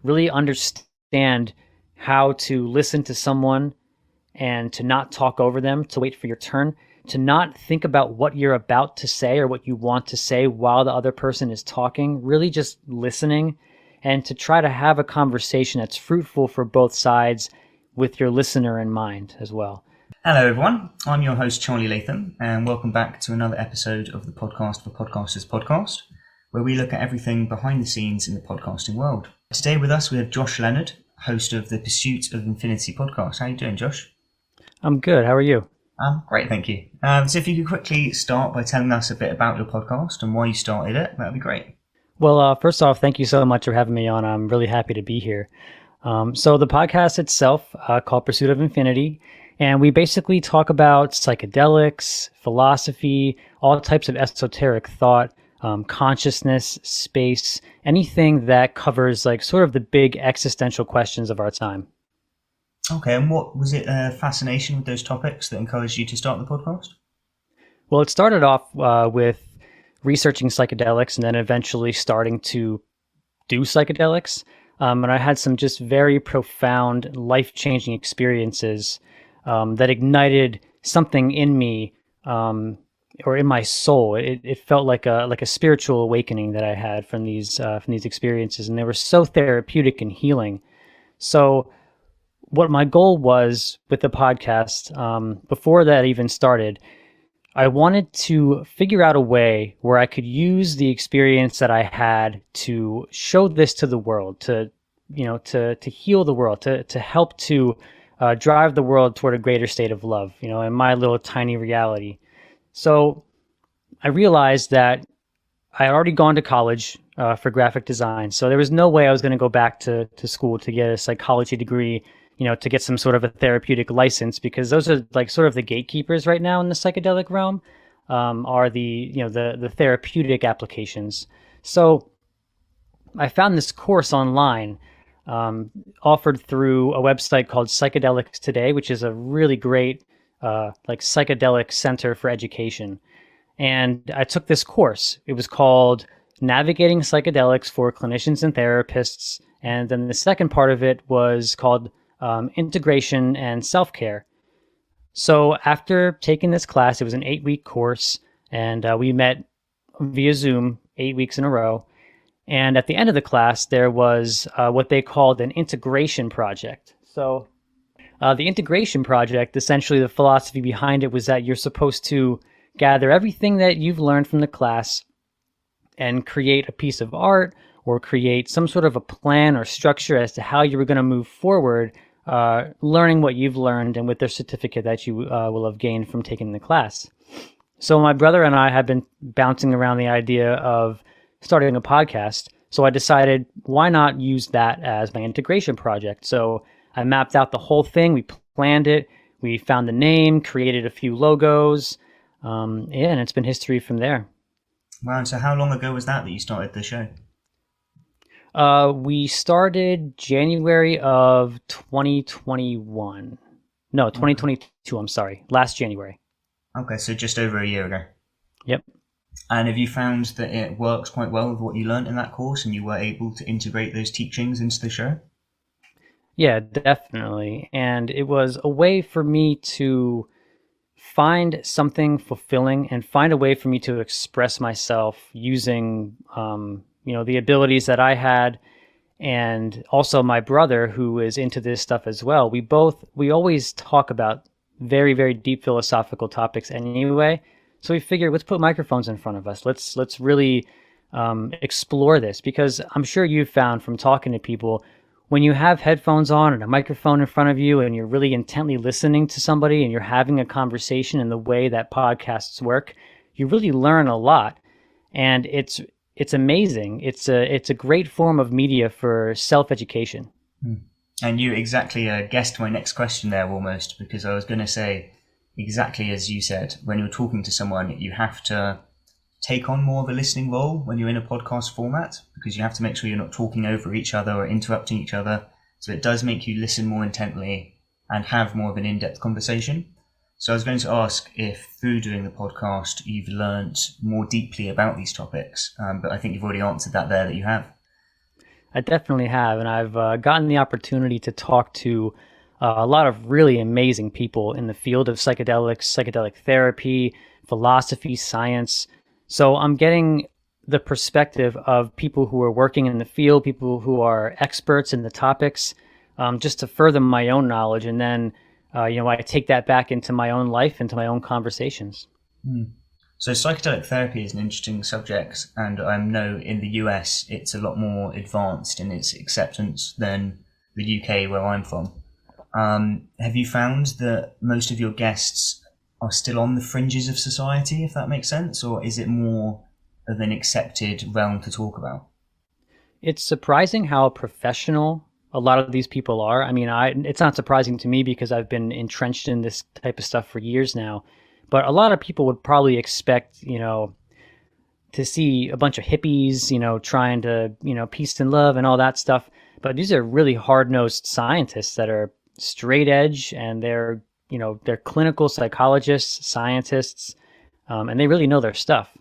really understand how to listen to someone and to not talk over them, to wait for your turn, to not think about what you're about to say or what you want to say while the other person is talking, really just listening, and to try to have a conversation that's fruitful for both sides with your listener in mind as well. Hello everyone, I'm your host Charlie Latham, and welcome back to another episode of the Podcast for Podcasters podcast, where we look at everything behind the scenes in the podcasting world. Today with us we have Josh Leonard, host of the Pursuit of Infinity podcast. How are you doing, Josh? I'm good. How are you? Great, thank you. So if you could quickly start by telling us a bit about your podcast and why you started it, that would be great. Well, first off, thank you so much for having me on. I'm really happy to be here. So the podcast itself, called Pursuit of Infinity, and we basically talk about psychedelics, philosophy, all types of esoteric thought, consciousness, space, anything that covers like sort of the big existential questions of our time. Okay, and what was it fascination with those topics that encouraged you to start the podcast? Well, it started off with researching psychedelics and then eventually starting to do psychedelics. And I had some just very profound, life-changing experiences that ignited something in me or in my soul. It felt like a spiritual awakening that I had from these experiences, and they were so therapeutic and healing. So what my goal was with the podcast, before that even started, I wanted to figure out a way where I could use the experience that I had to show this to the world, to heal the world, to help to drive the world toward a greater state of love, in my little tiny reality. So I realized that I had already gone to college for graphic design, so there was no way I was going to go back to school to get a psychology degree, to get some sort of a therapeutic license, because those are like sort of the gatekeepers right now in the psychedelic realm, are the therapeutic applications. So I found this course online, offered through a website called Psychedelics Today, which is a really great psychedelic center for education. And I took this course. It was called Navigating Psychedelics for Clinicians and Therapists. And then the second part of it was called Integration and Self-Care. So after taking this class, it was an 8-week course, and we met via Zoom 8 weeks in a row. And at the end of the class, there was what they called an integration project. So the integration project, essentially the philosophy behind it was that you're supposed to gather everything that you've learned from the class and create a piece of art or create some sort of a plan or structure as to how you were going to move forward, learning what you've learned and with their certificate that you will have gained from taking the class. So my brother and I have been bouncing around the idea of starting a podcast. So I decided, why not use that as my integration project? So I mapped out the whole thing. We planned it. We found the name, created a few logos. And it's been history from there. Wow, and so how long ago was that you started the show? We started January of 2021. No, 2022, I'm sorry. Last January. Okay, so just over a year ago. Yep. And have you found that it works quite well with what you learned in that course and you were able to integrate those teachings into the show? Yeah, definitely. And it was a way for me to find something fulfilling and find a way for me to express myself using, the abilities that I had, and also my brother, who is into this stuff as well. We always talk about very, very deep philosophical topics anyway. So we figured, let's put microphones in front of us. Let's really explore this, because I'm sure you've found from talking to people, when you have headphones on and a microphone in front of you and you're really intently listening to somebody and you're having a conversation in the way that podcasts work, you really learn a lot. And it's amazing. It's a great form of media for self-education. And you exactly guessed my next question there almost, because I was going to say exactly as you said, when you're talking to someone, you have to take on more of a listening role when you're in a podcast format, because you have to make sure you're not talking over each other or interrupting each other. So it does make you listen more intently and have more of an in-depth conversation. So I was going to ask if through doing the podcast, you've learned more deeply about these topics, but I think you've already answered that there, that you have. I definitely have, and I've gotten the opportunity to talk to a lot of really amazing people in the field of psychedelics, psychedelic therapy, philosophy, science. So I'm getting the perspective of people who are working in the field, people who are experts in the topics, just to further my own knowledge. And then, I take that back into my own life, into my own conversations. Mm. So psychedelic therapy is an interesting subject, and I know in the US it's a lot more advanced in its acceptance than the UK, where I'm from. Have you found that most of your guests are still on the fringes of society, if that makes sense, or is it more of an accepted realm to talk about? It's surprising how professional a lot of these people are. I mean, it's not surprising to me because I've been entrenched in this type of stuff for years now. But a lot of people would probably expect, to see a bunch of hippies, trying to, peace and love and all that stuff. But these are really hard-nosed scientists that are straight edge, and they're clinical psychologists, scientists, and they really know their stuff.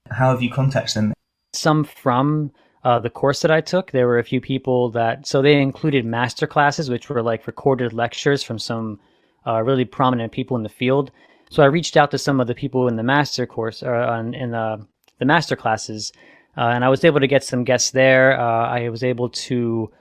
How have you contacted them? Some from the course that I took. There were a few people so they included master classes, which were like recorded lectures from some really prominent people in the field. So I reached out to some of the people in the master course, or in the master classes, and I was able to get some guests there. I was able to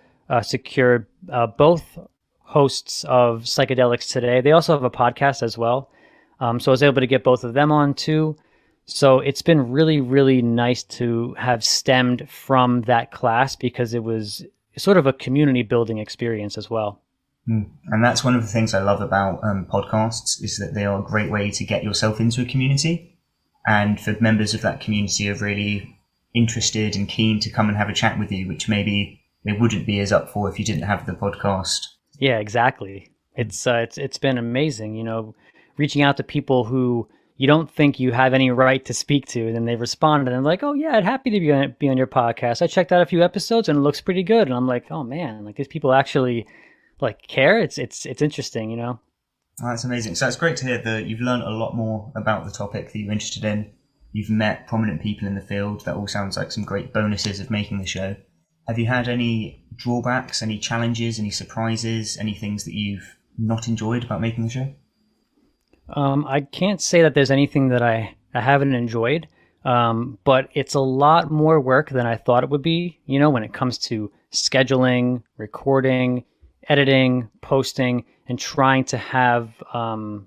secure both hosts of Psychedelics Today. They also have a podcast as well. So I was able to get both of them on too. So it's been really, really nice to have stemmed from that class because it was sort of a community building experience as well. And that's one of the things I love about podcasts, is that they are a great way to get yourself into a community. And for members of that community are really interested and keen to come and have a chat with you, which maybe they wouldn't be as up for if you didn't have the podcast. Yeah, exactly. It's been amazing, reaching out to people who you don't think you have any right to speak to, and then they respond and they're like, "Oh yeah, I'd happy to be on your podcast. I checked out a few episodes and it looks pretty good." And I'm like, "Oh man, like these people actually like care." It's interesting. Oh, that's amazing. So it's great to hear that you've learned a lot more about the topic that you're interested in. You've met prominent people in the field. That all sounds like some great bonuses of making the show. Have you had any drawbacks, any challenges, any surprises, any things that you've not enjoyed about making the show? I can't say that there's anything that I haven't enjoyed, but it's a lot more work than I thought it would be, when it comes to scheduling, recording, editing, posting, and trying to have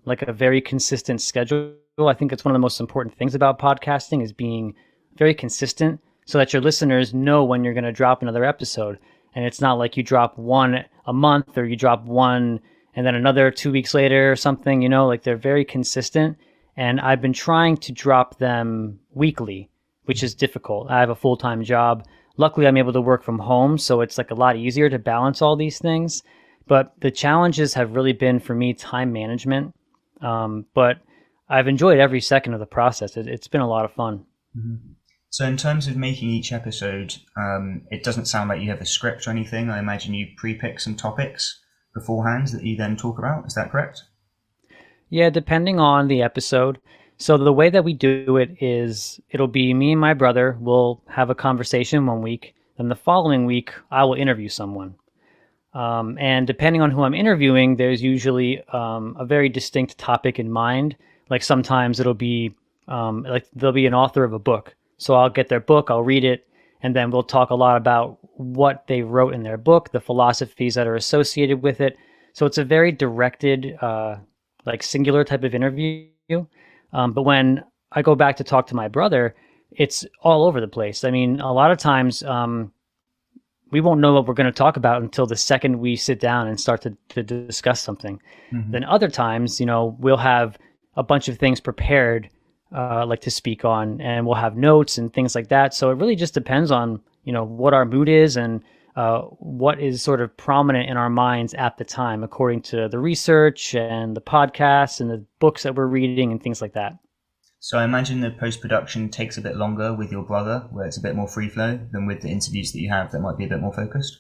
like a very consistent schedule. I think it's one of the most important things about podcasting is being very consistent so that your listeners know when you're going to drop another episode. And it's not like you drop one a month or you drop one and then another 2 weeks later or something, like they're very consistent. And I've been trying to drop them weekly, which is difficult. I have a full-time job. Luckily, I'm able to work from home, so it's like a lot easier to balance all these things. But the challenges have really been for me time management. But I've enjoyed every second of the process. It's been a lot of fun. Mm-hmm. So in terms of making each episode, it doesn't sound like you have a script or anything. I imagine you pre-pick some topics beforehand that you then talk about. Is that correct? Yeah, depending on the episode. So the way that we do it is it'll be me and my brother. We'll have a conversation one week. Then the following week, I will interview someone. And depending on who I'm interviewing, there's usually a very distinct topic in mind. Like sometimes it'll be like they'll be an author of a book. So I'll get their book, I'll read it, and then we'll talk a lot about what they wrote in their book, the philosophies that are associated with it. So it's a very directed, like singular type of interview. But when I go back to talk to my brother, it's all over the place. I mean, a lot of times we won't know what we're going to talk about until the second we sit down and start to discuss something. Mm-hmm. Then other times, we'll have a bunch of things prepared like to speak on, and we'll have notes and things like that. So it really just depends on, what our mood is and what is sort of prominent in our minds at the time, according to the research and the podcasts and the books that we're reading and things like that. So I imagine the post-production takes a bit longer with your brother, where it's a bit more free-flow, than with the interviews that you have that might be a bit more focused?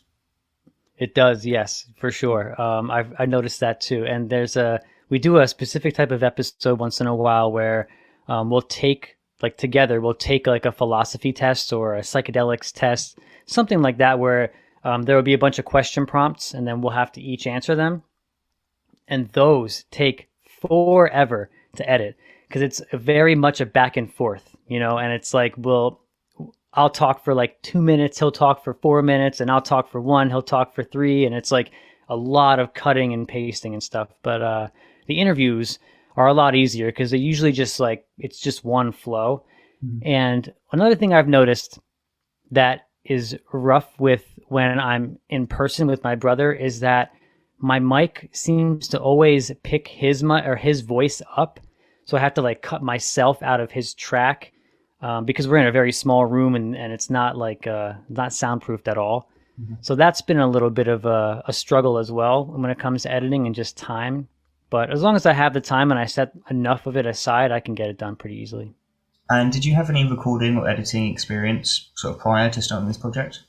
It does, yes, for sure. I noticed that too. And we do a specific type of episode once in a while where we'll take like a philosophy test or a psychedelics test. something like that, where there will be a bunch of question prompts, and then we'll have to each answer them. And those take forever to edit because it's very much a back and forth, and it's like, I'll talk for like 2 minutes, he'll talk for 4 minutes, and I'll talk for 1, he'll talk for 3, and it's like a lot of cutting and pasting and stuff. But the interviews are a lot easier because they usually just like, it's just one flow. And another thing I've noticed that is rough with when I'm in person with my brother is that my mic seems to always pick his voice up. So I have to like cut myself out of his track because we're in a very small room and it's not like not soundproofed at all. So that's been a little bit of a struggle as well when it comes to editing and just time. But as long as I have the time and I set enough of it aside, I can get it done pretty easily. And did you have any recording or editing experience sort of prior to starting this project?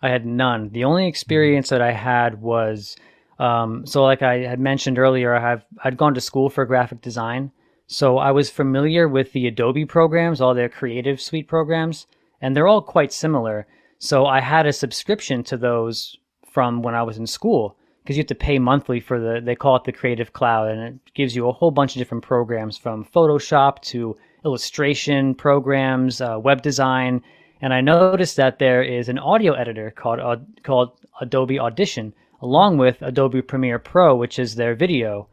I had none. The only experience that I had was, so like I had mentioned earlier, I'd gone to school for graphic design. So I was familiar with the Adobe programs, all their Creative Suite programs, and they're all quite similar. So I had a subscription to those from when I was in school because you have to pay monthly for they call it the Creative Cloud, and it gives you a whole bunch of different programs from Photoshop to illustration programs, web design. And I noticed that there is an audio editor called Adobe Audition, along with Adobe Premiere Pro, which is their video.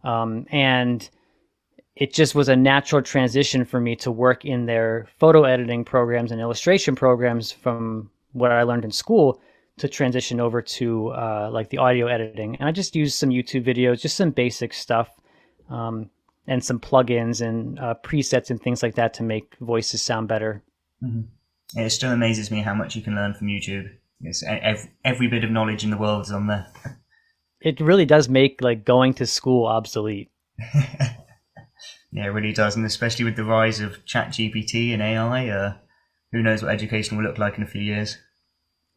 And it just was a natural transition for me to work in their photo editing programs and illustration programs from what I learned in school to transition over to like the audio editing. And I just used some YouTube videos, just some basic stuff, and some plugins and presets and things like that to make voices sound better. It still amazes me how much you can learn from YouTube. Yes, every bit of knowledge in the world is on there. It really does make like going to school obsolete. Yeah, it really does, and especially with the rise of ChatGPT and AI, who knows what education will look like in a few years.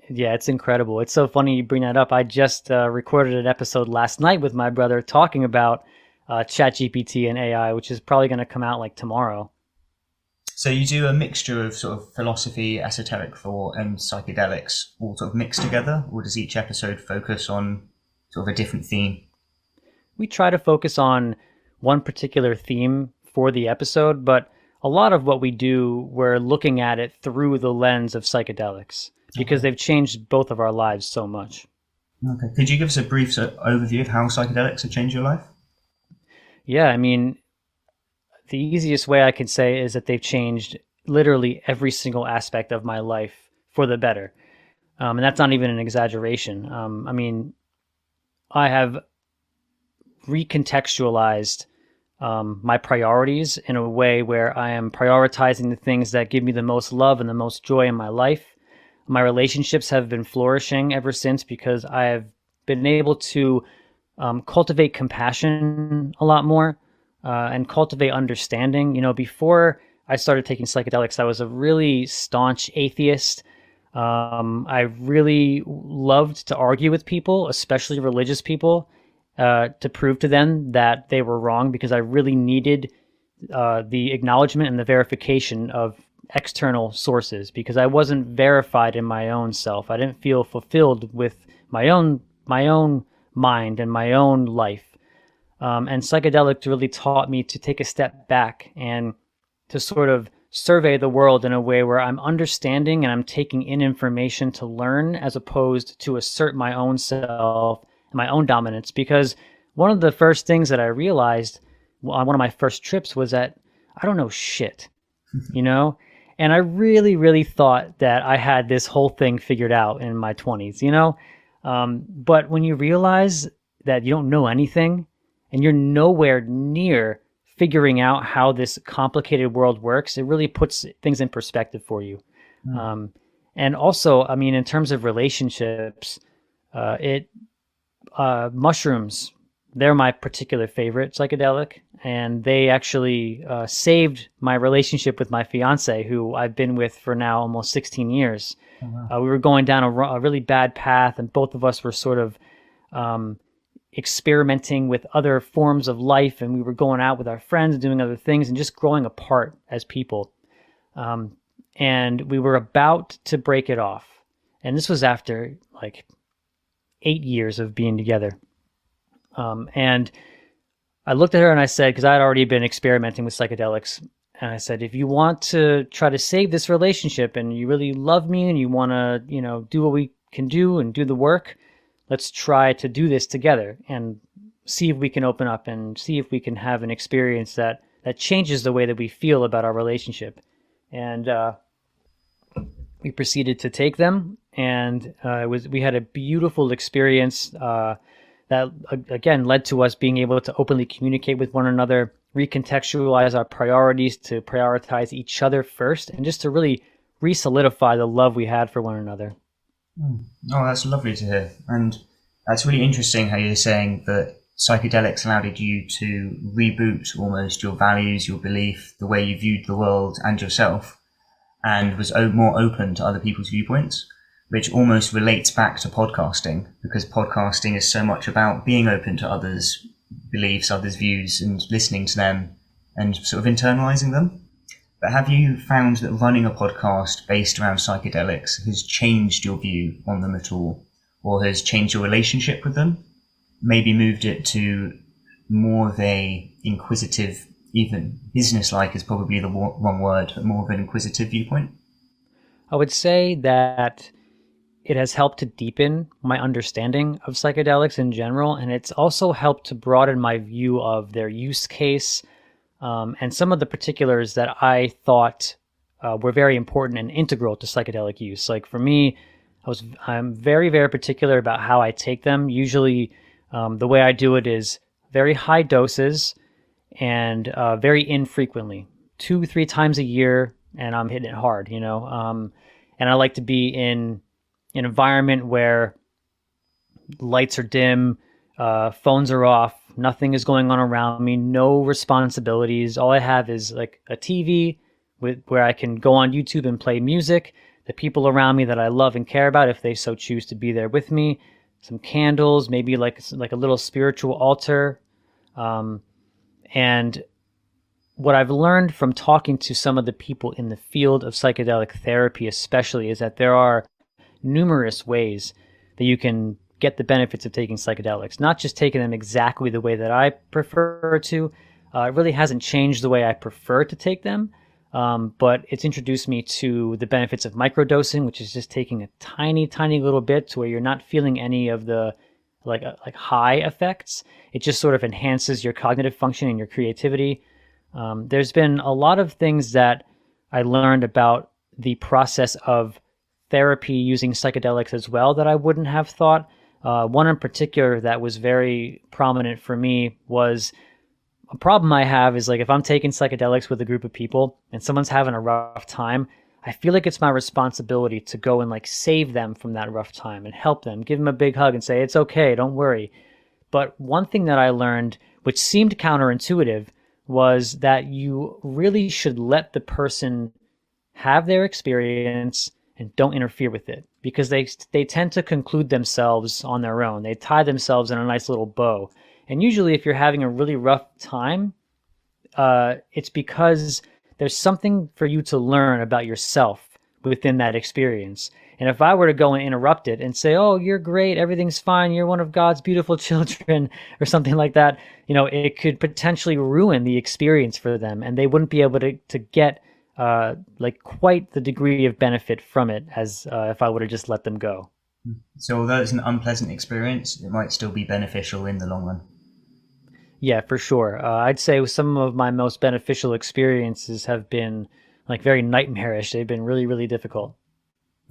Yeah, it's incredible. It's so funny you bring that up. I just recorded an episode last night with my brother talking about ChatGPT and AI, which is probably going to come out like tomorrow. So you do a mixture of sort of philosophy, esoteric thought, and psychedelics all sort of mixed together, or does each episode focus on sort of a different theme? We try to focus on one particular theme for the episode, but a lot of what we do, we're looking at it through the lens of psychedelics because they've changed both of our lives so much. Okay. Could you give us a brief overview of how psychedelics have changed your life? Yeah, I mean, the easiest way I can say is that they've changed literally every single aspect of my life for the better. And that's not even an exaggeration. I mean, I have recontextualized my priorities in a way where I am prioritizing the things that give me the most love and the most joy in my life. My relationships have been flourishing ever since because I have been able to cultivate compassion a lot more and cultivate understanding. Before I started taking psychedelics, I was a really staunch atheist. I really loved to argue with people, especially religious people, to prove to them that they were wrong because I really needed the acknowledgement and the verification of external sources because I wasn't verified in my own self. I didn't feel fulfilled with my own mind and my own life. And psychedelics really taught me to take a step back and to sort of survey the world in a way where I'm understanding and I'm taking in information to learn as opposed to assert my own self, my own dominance. Because one of the first things that I realized on one of my first trips was that I don't know shit, And I really, really thought that I had this whole thing figured out in my 20s, But when you realize that you don't know anything and you're nowhere near figuring out how this complicated world works, it really puts things in perspective for you. And also, I mean, in terms of relationships, mushrooms, they're my particular favorite psychedelic, and they actually saved my relationship with my fiance, who I've been with for now almost 16 years. Oh, wow. We were going down a really bad path, and both of us were sort of experimenting with other forms of life, and we were going out with our friends, doing other things, and just growing apart as people. And we were about to break it off. And this was after like 8 years of being together. And I looked at her and I said, because I had already been experimenting with psychedelics, and I said, if you want to try to save this relationship and you really love me and you want to, do what we can do and do the work, let's try to do this together and see if we can open up and see if we can have an experience that changes the way that we feel about our relationship. And we proceeded to take them, and we had a beautiful experience that again led to us being able to openly communicate with one another, recontextualize our priorities to prioritize each other first, and just to really re-solidify the love we had for one another. Oh, that's lovely to hear. And that's really interesting how you're saying that psychedelics allowed you to reboot almost your values, your belief, the way you viewed the world and yourself, and was more open to other people's viewpoints, which almost relates back to podcasting, because podcasting is so much about being open to others' beliefs, others' views, and listening to them and sort of internalizing them. But have you found that running a podcast based around psychedelics has changed your view on them at all, or has changed your relationship with them? Maybe moved it to more of a inquisitive, even business-like is probably the wrong word, but more of an inquisitive viewpoint? I would say that it has helped to deepen my understanding of psychedelics in general, and it's also helped to broaden my view of their use case, and some of the particulars that I thought were very important and integral to psychedelic use. Like for me, I'm very, very particular about how I take them. Usually, the way I do it is very high doses and very infrequently, 2-3 times a year, and I'm hitting it hard, and I like to be in an environment where lights are dim, phones are off, nothing is going on around me, no responsibilities. All I have is like a TV where I can go on YouTube and play music, the people around me that I love and care about, if they so choose to be there with me, some candles, maybe like a little spiritual altar. And what I've learned from talking to some of the people in the field of psychedelic therapy especially is that there are numerous ways that you can get the benefits of taking psychedelics, not just taking them exactly the way that I prefer to. It really hasn't changed the way I prefer to take them, but it's introduced me to the benefits of microdosing, which is just taking a tiny, tiny little bit to where you're not feeling any of the like high effects. It just sort of enhances your cognitive function and your creativity. There's been a lot of things that I learned about the process of therapy using psychedelics as well that I wouldn't have thought. One in particular that was very prominent for me was a problem I have is like if I'm taking psychedelics with a group of people and someone's having a rough time, I feel like it's my responsibility to go and like save them from that rough time and help them, give them a big hug and say, it's okay, don't worry. But one thing that I learned, which seemed counterintuitive, was that you really should let the person have their experience and don't interfere with it, because they tend to conclude themselves on their own. They tie themselves in a nice little bow. And usually if you're having a really rough time, it's because there's something for you to learn about yourself within that experience. And if I were to go and interrupt it and say, oh, you're great, everything's fine, you're one of God's beautiful children, or something like that, it could potentially ruin the experience for them, and they wouldn't be able to get like quite the degree of benefit from it as if I would have just let them go. So although it's an unpleasant experience, it might still be beneficial in the long run. Yeah, for sure. I'd say some of my most beneficial experiences have been like very nightmarish. They've been really, really difficult.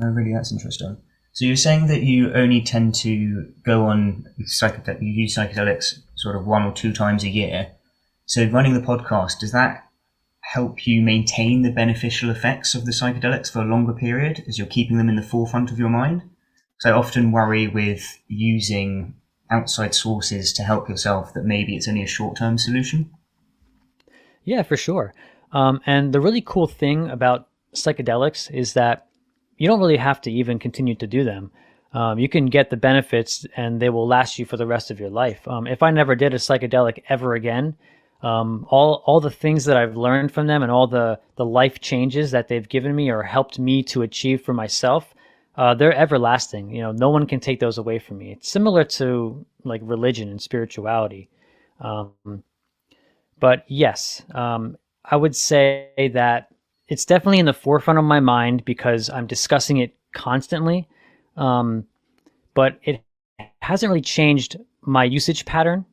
Oh, really? That's interesting. So you're saying that you only tend to go on you use psychedelics sort of 1 or 2 times a year. So running the podcast, does that help you maintain the beneficial effects of the psychedelics for a longer period as you're keeping them in the forefront of your mind? So I often worry with using outside sources to help yourself that maybe it's only a short-term solution. Yeah, for sure. And the really cool thing about psychedelics is that you don't really have to even continue to do them. You can get the benefits and they will last you for the rest of your life. If I never did a psychedelic ever again, all the things that I've learned from them and all the life changes that they've given me or helped me to achieve for myself, they're everlasting. No one can take those away from me. It's similar to like religion and spirituality. Um, but yes, I would say that it's definitely in the forefront of my mind because I'm discussing it constantly. Um, but it hasn't really changed my usage pattern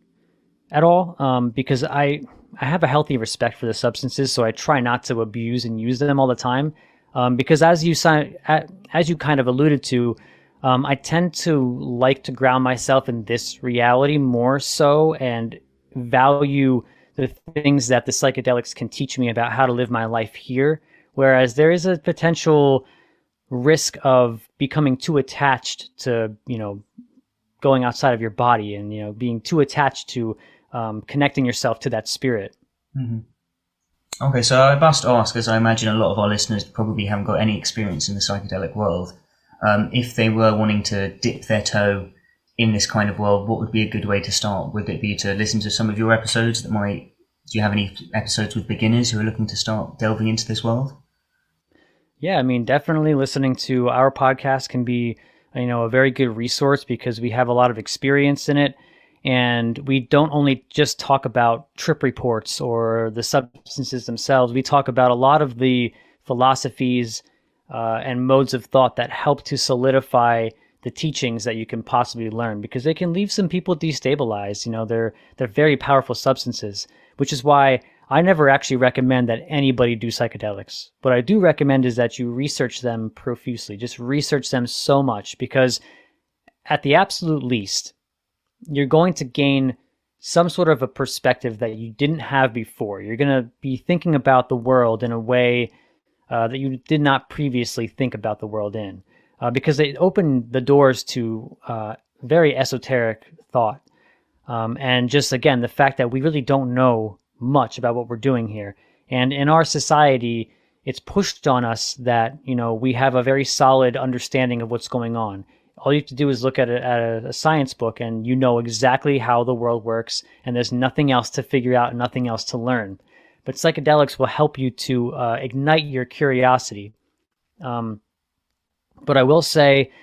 at all, because I have a healthy respect for the substances, so I try not to abuse and use them all the time. Because as you kind of alluded to, I tend to like to ground myself in this reality more so and value the things that the psychedelics can teach me about how to live my life here. Whereas there is a potential risk of becoming too attached to, going outside of your body and, being too attached to connecting yourself to that spirit. Hmm. Okay, so I must ask, as I imagine a lot of our listeners probably haven't got any experience in the psychedelic world, if they were wanting to dip their toe in this kind of world, what would be a good way to start? Would it be to listen to some of your episodes do you have any episodes with beginners who are looking to start delving into this world? Yeah, I mean, definitely listening to our podcast can be, a very good resource because we have a lot of experience in it. And we don't only just talk about trip reports or the substances themselves. We talk about a lot of the philosophies and modes of thought that help to solidify the teachings that you can possibly learn, because they can leave some people destabilized. They're very powerful substances, which is why I never actually recommend that anybody do psychedelics. What I do recommend is that you research them profusely. Just research them so much, because at the absolute least, you're going to gain some sort of a perspective that you didn't have before. You're going to be thinking about the world in a way that you did not previously think about the world in, because they open the doors to very esoteric thought. And just, again, the fact that we really don't know much about what we're doing here. And in our society, it's pushed on us that, we have a very solid understanding of what's going on. All you have to do is look at a science book and you know exactly how the world works, and there's nothing else to figure out, nothing else to learn. But psychedelics will help you to ignite your curiosity. But I will say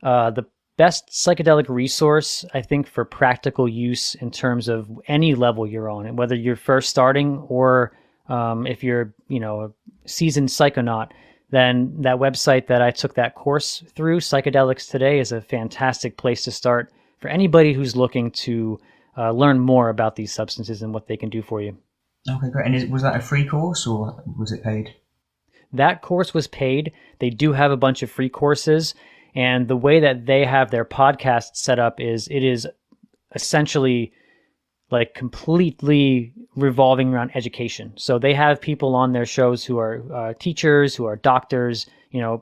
the best psychedelic resource, I think, for practical use in terms of any level you're on, whether you're first starting or if you're, a seasoned psychonaut, then that website that I took that course through, Psychedelics Today, is a fantastic place to start for anybody who's looking to learn more about these substances and what they can do for you. Okay, great. And was that a free course or was it paid? That course was paid. They do have a bunch of free courses. And the way that they have their podcast set up is it is essentially like completely revolving around education. So they have people on their shows who are teachers, who are doctors,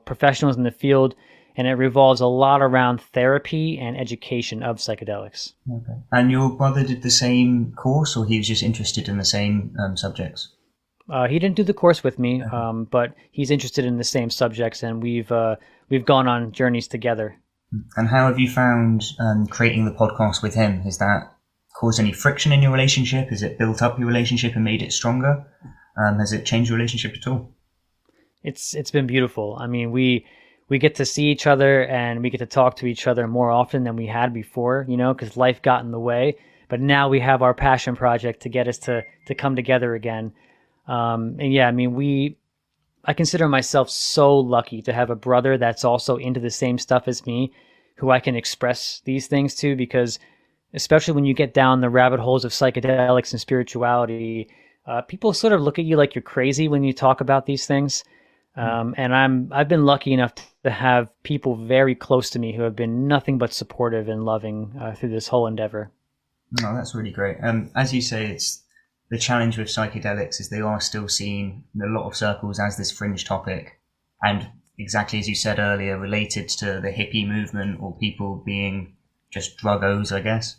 professionals in the field, and it revolves a lot around therapy and education of psychedelics. Okay. And your brother did the same course, or he was just interested in the same subjects? He didn't do the course with me, but he's interested in the same subjects, and we've gone on journeys together. And how have you found creating the podcast with him? Has that caused any friction in your relationship? Has it built up your relationship and made it stronger? Has it changed your relationship at all? It's been beautiful. I mean, we get to see each other and we get to talk to each other more often than we had before, because life got in the way. But now we have our passion project to get us to come together again. And yeah, I mean, I consider myself so lucky to have a brother that's also into the same stuff as me, who I can express these things to, because especially when you get down the rabbit holes of psychedelics and spirituality, people sort of look at you like you're crazy when you talk about these things. And I've been lucky enough to have people very close to me who have been nothing but supportive and loving through this whole endeavor. Oh, that's really great. As you say, it's the challenge with psychedelics is they are still seen in a lot of circles as this fringe topic, and exactly as you said earlier, related to the hippie movement or people being just druggos, I guess.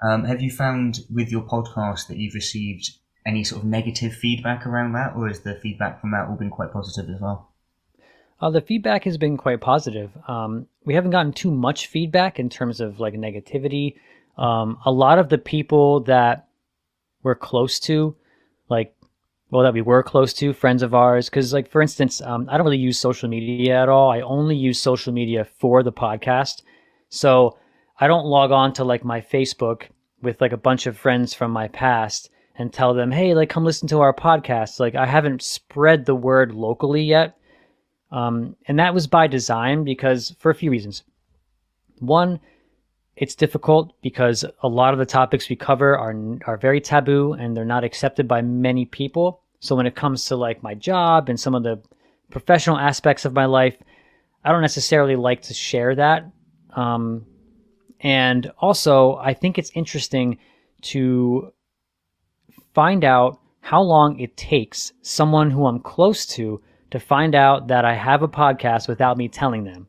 Have you found with your podcast that you've received any sort of negative feedback around that, or has the feedback from that all been quite positive as well? The feedback has been quite positive. We haven't gotten too much feedback in terms of like negativity. A lot of the people that we're close to, like well, that we were close to, friends of ours. Because, like, for instance, I don't really use social media at all. I only use social media for the podcast. So I don't log on to like my Facebook with like a bunch of friends from my past and tell them, hey, like, come listen to our podcast. Like, I haven't spread the word locally yet. And that was by design because for a few reasons. One, it's difficult because a lot of the topics we cover are very taboo and they're not accepted by many people. So when it comes to like my job and some of the professional aspects of my life, I don't necessarily like to share that. And also, I think it's interesting to find out how long it takes someone who I'm close to find out that I have a podcast without me telling them.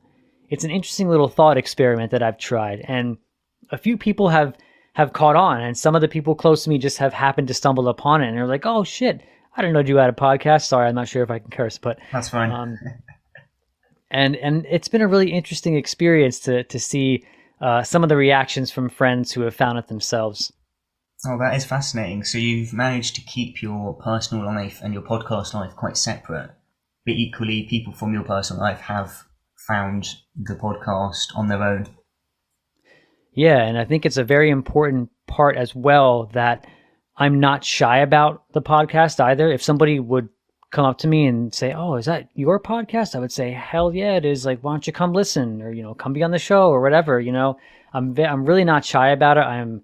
It's an interesting little thought experiment that I've tried, and a few people have caught on, and some of the people close to me just have happened to stumble upon it, and they're like, "Oh shit, I didn't know you had a podcast." Sorry, I'm not sure if I can curse, but that's fine. And it's been a really interesting experience to see some of the reactions from friends who have found it themselves. Oh, that is fascinating. So you've managed to keep your personal life and your podcast life quite separate, but equally people from your personal life have found the podcast on their own. Yeah, and I think it's a very important part as well that I'm not shy about the podcast either. If somebody would come up to me and say, "Oh, is that your podcast?" I would say, "Hell yeah, it is. Like, why don't you come listen or, come be on the show or whatever, I'm really not shy about it. I'm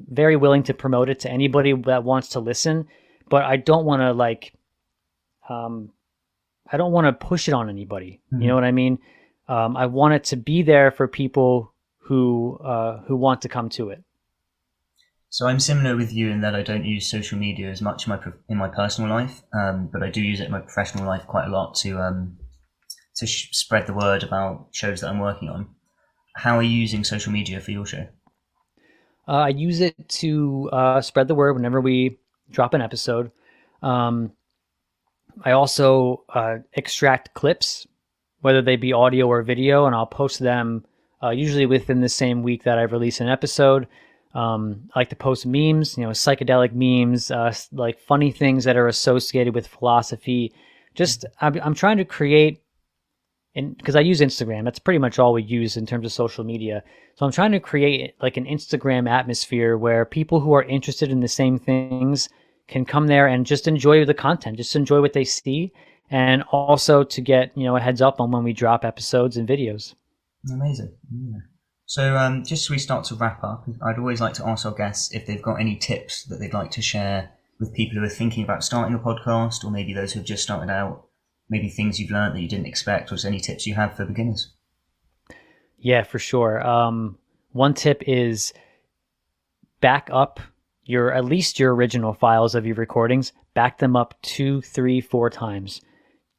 very willing to promote it to anybody that wants to listen, but I don't want to I don't want to push it on anybody. Mm-hmm. You know what I mean? I want it to be there for people who want to come to it. So I'm similar with you in that I don't use social media as much in my personal life, but I do use it in my professional life quite a lot to spread the word about shows that I'm working on. How are you using social media for your show? I use it to spread the word whenever we drop an episode. I also extract clips, whether they be audio or video, and I'll post them usually within the same week that I release an episode. I like to post memes, psychedelic memes, like funny things that are associated with philosophy. Just I'm trying to create, because I use Instagram. That's pretty much all we use in terms of social media. So I'm trying to create like an Instagram atmosphere where people who are interested in the same things can come there and just enjoy the content, just enjoy what they see, and also to get, a heads up on when we drop episodes and videos. Amazing. Yeah. So just as we start to wrap up, I'd always like to ask our guests if they've got any tips that they'd like to share with people who are thinking about starting a podcast, or maybe those who have just started out, maybe things you've learned that you didn't expect, or just any tips you have for beginners. Yeah, for sure. One tip is back up at least your original files of your recordings, back them up 2, 3, 4 times.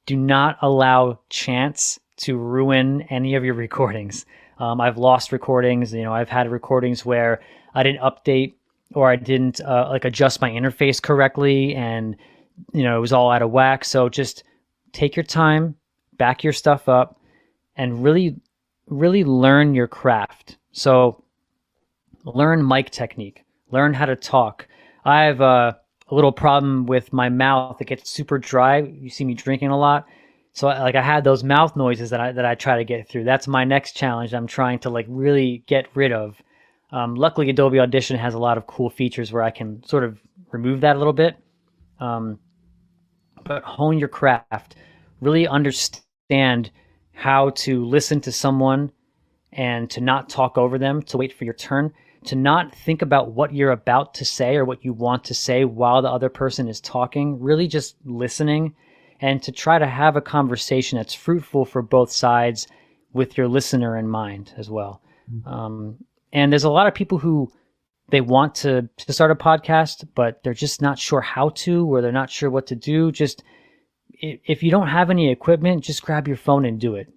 Do not allow chance to ruin any of your recordings. I've lost recordings. I've had recordings where I didn't update or I didn't adjust my interface correctly, and it was all out of whack. So just take your time, back your stuff up, and really, really learn your craft. So learn mic technique. Learn how to talk. I have a little problem with my mouth. It gets super dry. You see me drinking a lot. So I had those mouth noises that I try to get through. That's my next challenge I'm trying to really get rid of. Luckily, Adobe Audition has a lot of cool features where I can sort of remove that a little bit. But hone your craft. Really understand how to listen to someone and to not talk over them, to wait for your turn, to not think about what you're about to say or what you want to say while the other person is talking, really just listening, and to try to have a conversation that's fruitful for both sides with your listener in mind as well. Mm-hmm. And there's a lot of people who they want to start a podcast, but they're just not sure how to, or they're not sure what to do. Just if you don't have any equipment, just grab your phone and do it.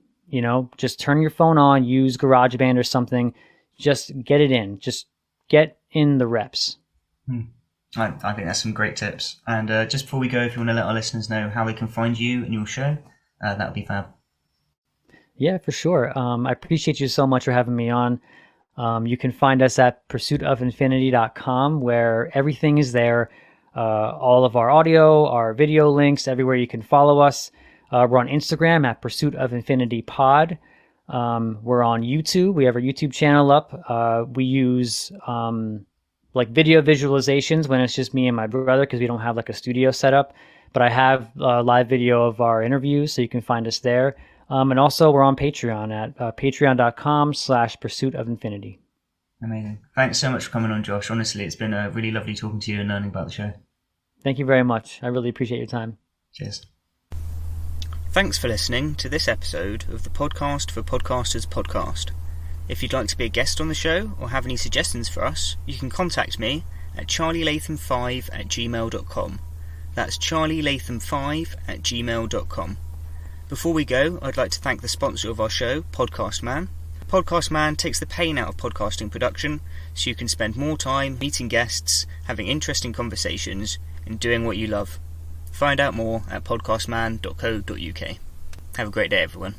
Just turn your phone on, use GarageBand or something. Just get it in. Just get in the reps. I think that's some great tips. And just before we go, if you want to let our listeners know how they can find you and your show, that would be fab. Yeah, for sure. I appreciate you so much for having me on. You can find us at pursuitofinfinity.com, where everything is there. all of our audio, our video links, everywhere you can follow us. We're on Instagram at Pursuit of Infinity Pod. We're on YouTube. We have our YouTube channel up. We use like video visualizations when it's just me and my brother because we don't have like a studio set up. But I have live video of our interviews, so you can find us there. And also we're on Patreon at patreon.com/Pursuit of Infinity. Amazing. Thanks so much for coming on, Josh. Honestly, it's been really lovely talking to you and learning about the show. Thank you very much. I really appreciate your time. Cheers. Thanks for listening to this episode of the Podcast for Podcasters podcast. If you'd like to be a guest on the show or have any suggestions for us, you can contact me at charlielatham5@gmail.com. That's charlielatham5@gmail.com. Before we go, I'd like to thank the sponsor of our show, Podcast Man. Podcast Man takes the pain out of podcasting production so you can spend more time meeting guests, having interesting conversations, and doing what you love. Find out more at podcastman.co.uk. Have a great day, everyone.